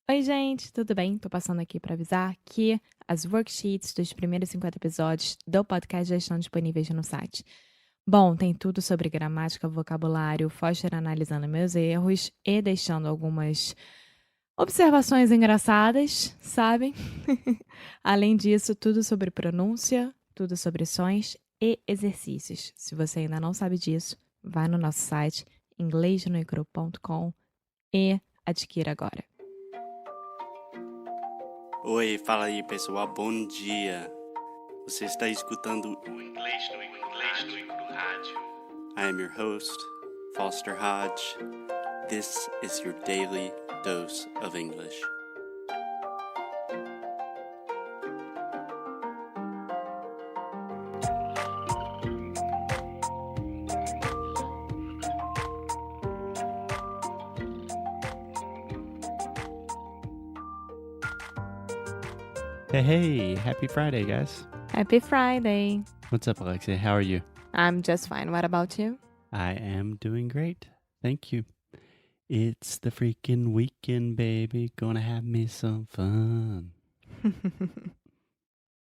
Oi, gente, tudo bem? Tô passando aqui para avisar que as worksheets dos primeiros 50 episódios do podcast já estão disponíveis no site. Bom, tem tudo sobre gramática, vocabulário, Foster analisando meus erros e deixando algumas observações engraçadas, sabem? Além disso, tudo sobre pronúncia, tudo sobre sons e exercícios. Se você ainda não sabe disso, vai no nosso site inglesnoicru.com e adquira agora. Oi, fala aí pessoal, bom dia. Você está escutando o Inglês no Rádio. I am your host, Foster Hodge. This is your daily dose of English. Hey, happy Friday, guys. Happy Friday! What's up, Alexia? How are you? I'm just fine. What about you? I am doing great. Thank you. It's the freaking weekend, baby. Gonna have me some fun.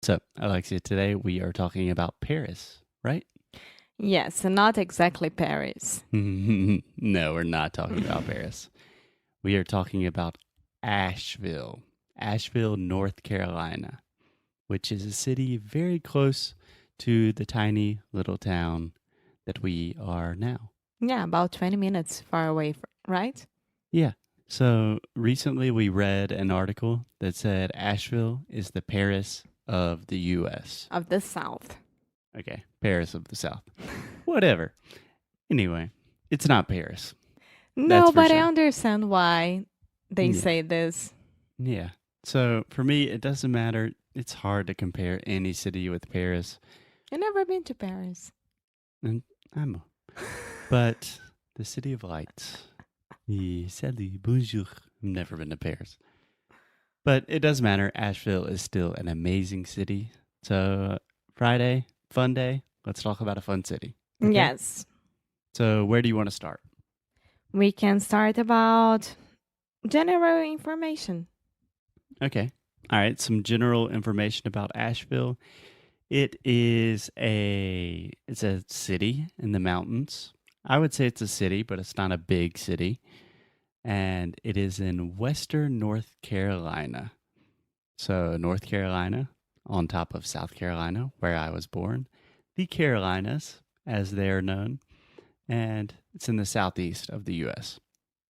So, Alexia, today we are talking about Paris, right? Yes, not exactly Paris. No, we're not talking about Paris. We are talking about Asheville, North Carolina, which is a city very close to the tiny little town that we are now. Yeah, about 20 minutes far away, right? Yeah. So recently we read an article that said Asheville is the Paris of the U.S. Of the South. Okay, Paris of the South. Whatever. Anyway, it's not Paris. No, for but I sure. understand why they Yeah. say this. Yeah. So for me, it doesn't matter. It's hard to compare any city with Paris. I've never been to Paris. And but the City of Lights. Salut, bonjour. I've never been to Paris. But it doesn't matter. Asheville is still an amazing city. So Friday, fun day. Let's talk about a fun city. Okay? Yes. So where do you want to start? We can start about general information. Okay. All right. Some general information about Asheville. It's a city in the mountains. I would say it's a city, but it's not a big city. And it is in western North Carolina. So North Carolina on top of South Carolina, where I was born. The Carolinas, as they are known. And it's in the southeast of the U.S.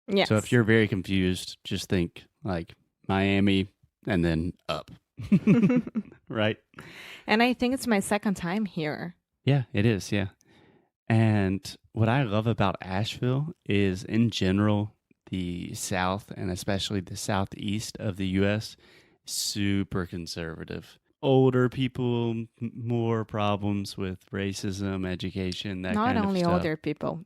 Yes. So if you're very confused, just think like Miami and then up. Right? And I think it's my second time here. Yeah, it is. Yeah. And what I love about Asheville is, in general, the South and especially the Southeast of the U.S., super conservative. Older people, more problems with racism, education, that Not kind of only stuff. older people.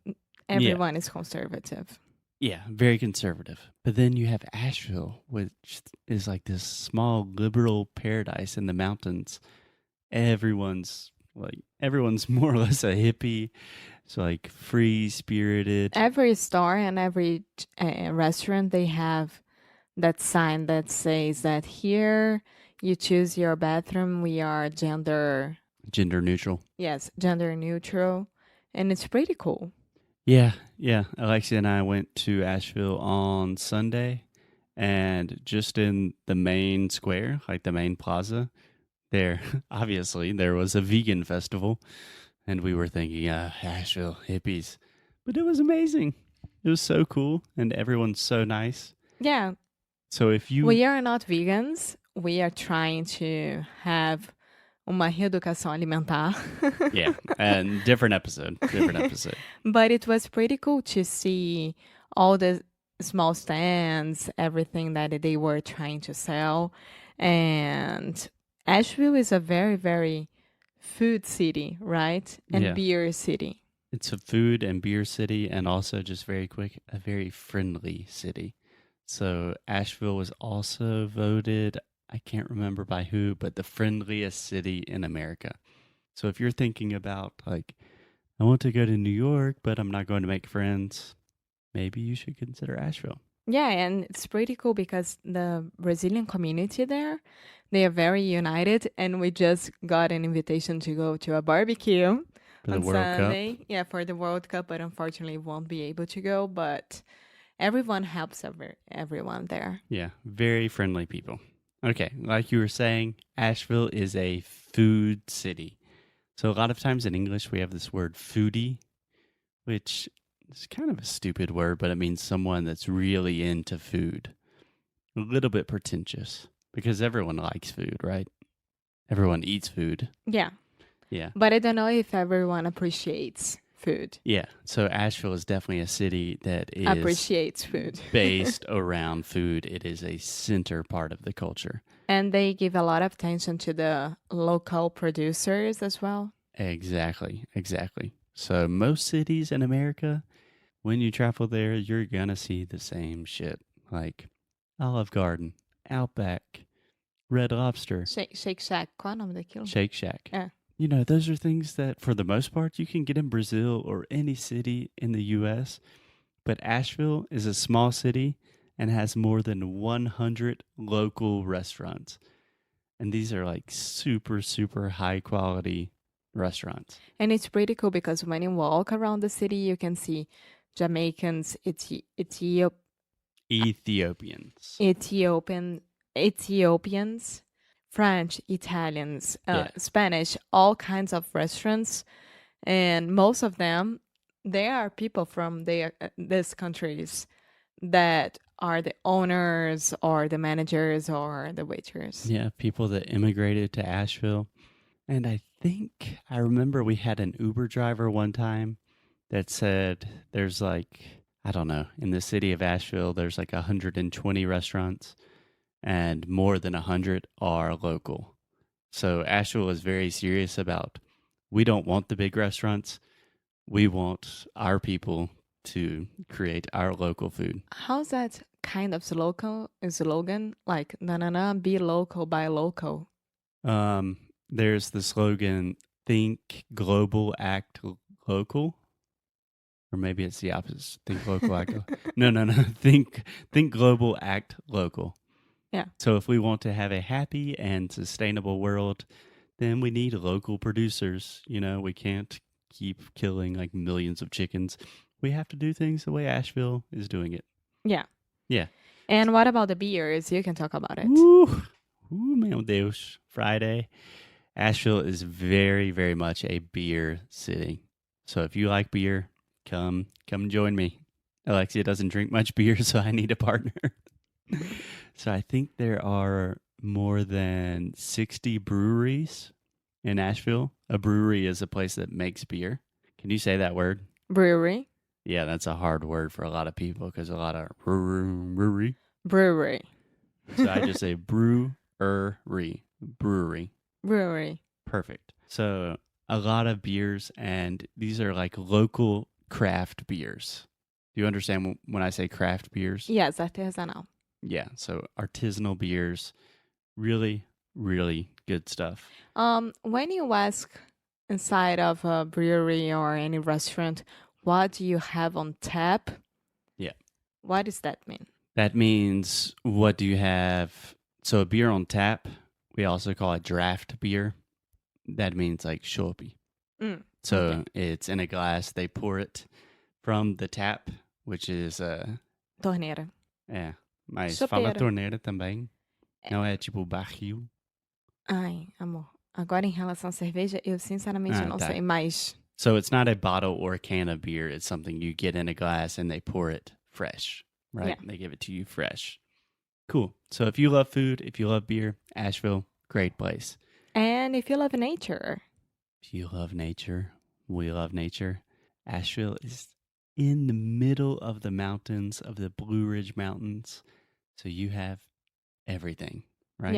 Everyone is conservative. Yeah, very conservative. But then you have Asheville, which is like this small liberal paradise in the mountains. Everyone's more or less a hippie. It's like free spirited. Every store and every restaurant, they have that sign that says that here you choose your bathroom. We are gender Neutral. Yes, gender neutral. And it's pretty cool. Yeah. Alexia and I went to Asheville on Sunday, and just in the main square, like the main plaza, there was a vegan festival, and we were thinking, Asheville hippies. But it was amazing. It was so cool, and everyone's so nice. Yeah. So if you... We are not vegans. We are trying to have uma reeducação alimentar. Yeah, and different episode. But it was pretty cool to see all the small stands, everything that they were trying to sell. And Asheville is a very, very food city, right? And Yeah. beer city. It's a food and beer city, and also, just very quick, a very friendly city. So Asheville was also voted, I can't remember by who, but the friendliest city in America. So if you're thinking about, like, I want to go to New York, but I'm not going to make friends, maybe you should consider Asheville. Yeah, and it's pretty cool because the Brazilian community there, they are very united, and we just got an invitation to go to a barbecue For the on World Cup. Sunday. Yeah, for the World Cup, but unfortunately won't be able to go, but everyone helps everyone there. Yeah, very friendly people. Okay, like you were saying, Asheville is a food city. So a lot of times in English, we have this word foodie, which is kind of a stupid word, but it means someone that's really into food. A little bit pretentious because everyone likes food, right? Everyone eats food. Yeah, Yeah. but I don't know if everyone appreciates food. Yeah. So Asheville is definitely a city that is Appreciates food. based around food. It is a center part of the culture. And they give a lot of attention to the local producers as well. Exactly. So most cities in America, when you travel there, you're going to see the same shit. Like Olive Garden, Outback, Red Lobster, Shake Shack, qual é o nome daquilo? Shake Shack. É. You know, those are things that for the most part you can get in Brazil or any city in the US. But Asheville is a small city and has more than 100 local restaurants. And these are like super, super high quality restaurants. And it's pretty cool because when you walk around the city, you can see Jamaicans, Ethiopians, French, Italians, Yeah. Spanish, all kinds of restaurants. And most of them, they are people from these countries that are the owners or the managers or the waiters. Yeah, people that immigrated to Asheville. And I think I remember we had an Uber driver one time that said there's like, I don't know, in the city of Asheville, there's like 120 restaurants and more than 100 are local. So Asheville is very serious about, we don't want the big restaurants. We want our people to create our local food. How's that kind of slogan? Like, na be local, buy local. There's the slogan, think global, act local. Or maybe it's the opposite. Think local, act local. No. Think global, act local. Yeah. So if we want to have a happy and sustainable world, then we need local producers. You know, we can't keep killing like millions of chickens. We have to do things the way Asheville is doing it. Yeah. Yeah. And what about the beers? You can talk about it. Ooh, meu Deus. Friday. Asheville is very, very much a beer city. So if you like beer, come join me. Alexia doesn't drink much beer, so I need a partner. So I think there are more than 60 breweries in Asheville. A brewery is a place that makes beer. Can you say that word? Brewery. Yeah, that's a hard word for a lot of people because a lot of brewery. So I just say brewery. Perfect. So a lot of beers, and these are like local craft beers. Do you understand when I say craft beers? Yes, artesanal. Yeah, so artisanal beers, really, really good stuff. When you ask inside of a brewery or any restaurant, what do you have on tap? Yeah. What does that mean? That means, what do you have? So a beer on tap, we also call it draft beer. That means like chopp. So it's in a glass. They pour it from the tap, which is Torneira. É, mas Chopeira. fala torneira também. Não é tipo barril. Ai, amor. Agora, em relação à cerveja, eu sinceramente não tá. sei, mas... So it's not a bottle or a can of beer. It's something you get in a glass and they pour it fresh, right? Yeah. They give it to you fresh. Cool. So if you love food, if you love beer, Asheville, great place. And if you love nature. If you love nature, we love nature. Asheville is in the middle of the mountains, of the Blue Ridge Mountains. So you have everything, right?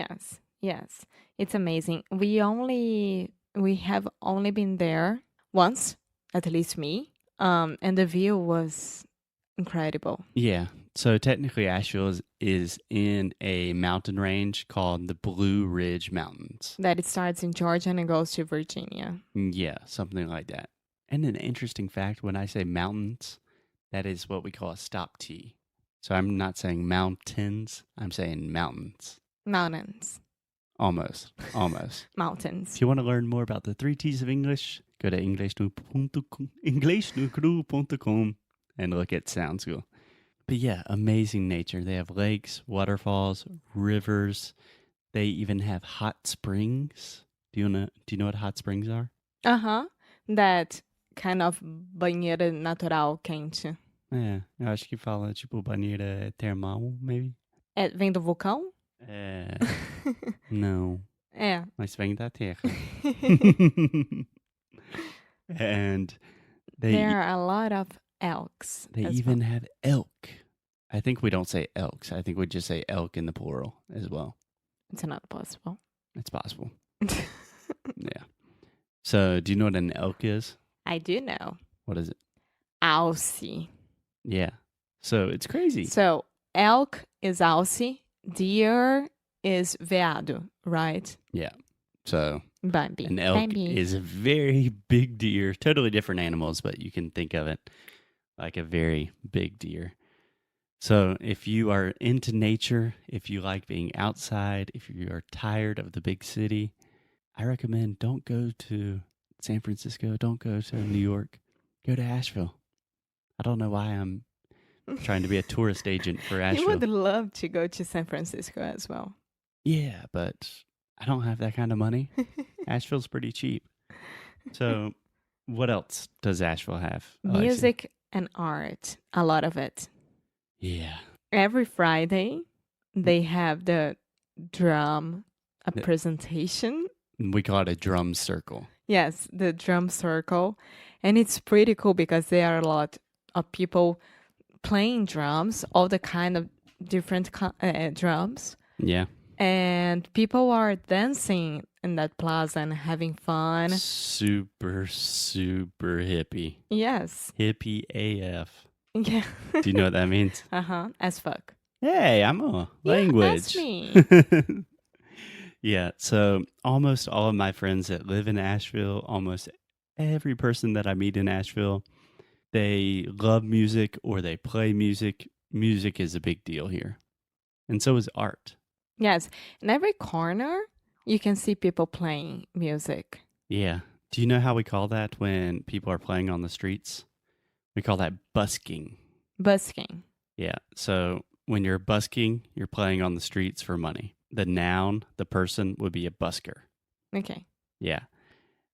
Yes. It's amazing. We have only been there once, at least me. And the view was incredible. Yeah. So technically Asheville is in a mountain range called the Blue Ridge Mountains. That it starts in Georgia and it goes to Virginia. Yeah, something like that. And an interesting fact, when I say mountains, that is what we call a stop T. So I'm not saying mountains. I'm saying mountains. Mountains. Almost. Mountains. If you want to learn more about the 3 T's of English, go to inglesnucru.com and look at sound school. But yeah, amazing nature. They have lakes, waterfalls, rivers. They even have hot springs. Do you know what hot springs are? That kind of banheira natural quente. É, eu acho que fala tipo banheira termal, maybe. Vem do vulcão? Não. Mas vem da terra. And there are a lot of elks. They even have elk. I think we don't say elks. I think we just say elk in the plural as well. It's not possible. It's possible. Yeah. So, do you know what an elk is? I do know. What is it? Alce. Yeah. So, it's crazy. So, elk is alce. Deer is veado, right? Yeah. So, Bambi. an elk is a very big deer. Totally different animals, but you can think of it like a very big deer. So if you are into nature, if you like being outside, if you are tired of the big city, I recommend don't go to San Francisco, don't go to New York, go to Asheville. I don't know why I'm trying to be a tourist agent for Asheville. You would love to go to San Francisco as well. Yeah, but I don't have that kind of money. Asheville's pretty cheap. So what else does Asheville have, Alexia? Music and art, a lot of it. Yeah. Every Friday, they have the drum presentation. We call it a drum circle. Yes, the drum circle. And it's pretty cool because there are a lot of people playing drums, all the kind of different drums. Yeah. And people are dancing in that plaza and having fun. Super, super hippie. Yes. Hippie AF. Yeah. Do you know what that means? As fuck. Hey, I'm a language. Yeah, that's me. Yeah, so almost all of my friends that live in Asheville, almost every person that I meet in Asheville, they love music or they play music. Music is a big deal here. And so is art. Yes. In every corner, you can see people playing music. Yeah. Do you know how we call that when people are playing on the streets? We call that busking. Busking. Yeah. So when you're busking, you're playing on the streets for money. The noun, the person, would be a busker. Okay. Yeah.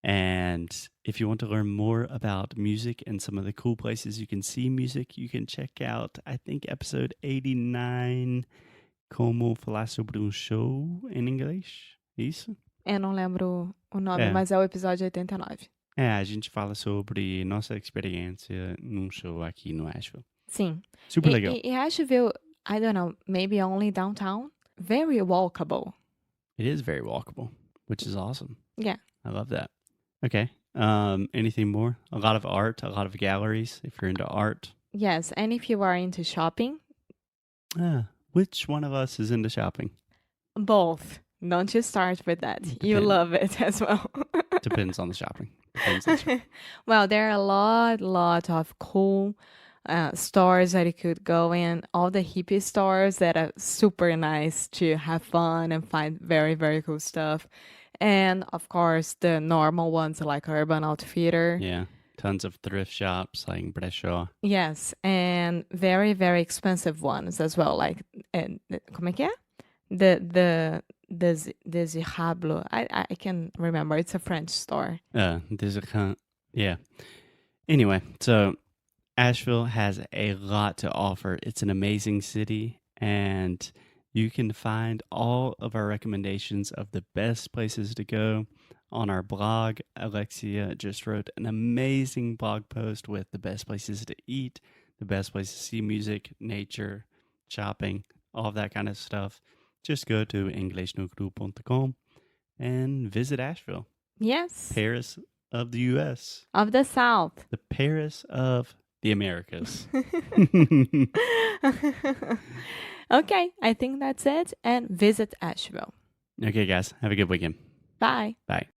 And if you want to learn more about music and some of the cool places you can see music, you can check out, I think, episode 89, Como falar sobre show em inglês. Isso? Eu não lembro o nome, mas é o episódio 89. A gente fala sobre nossa experiência num show aqui no Asheville. Sim. Super legal. E Asheville, I don't know, maybe only downtown, very walkable. It is very walkable, which is awesome. Yeah. I love that. Okay. Anything more? A lot of art, a lot of galleries, if you're into art. Yes, and if you are into shopping. Which one of us is into shopping? Both. Don't you start with that. Depends. You love it as well. Depends on the shopping. Well, there are a lot of cool stores that you could go in. All the hippie stores that are super nice to have fun and find very, very cool stuff. And, of course, the normal ones like Urban Outfitter. Yeah. Tons of thrift shops like Brechó. Yes. And very, very expensive ones as well. Like, como é que é? The Désirable. I can remember. It's a French store. Yeah. Anyway, so Asheville has a lot to offer. It's an amazing city, and you can find all of our recommendations of the best places to go on our blog. Alexia just wrote an amazing blog post with the best places to eat, the best places to see music, nature, shopping, all of that kind of stuff. Just go to inglesnucru.com and visit Asheville. Yes. Paris of the U.S. Of the South. The Paris of the Americas. Okay, I think that's it. And visit Asheville. Okay, guys. Have a good weekend. Bye. Bye.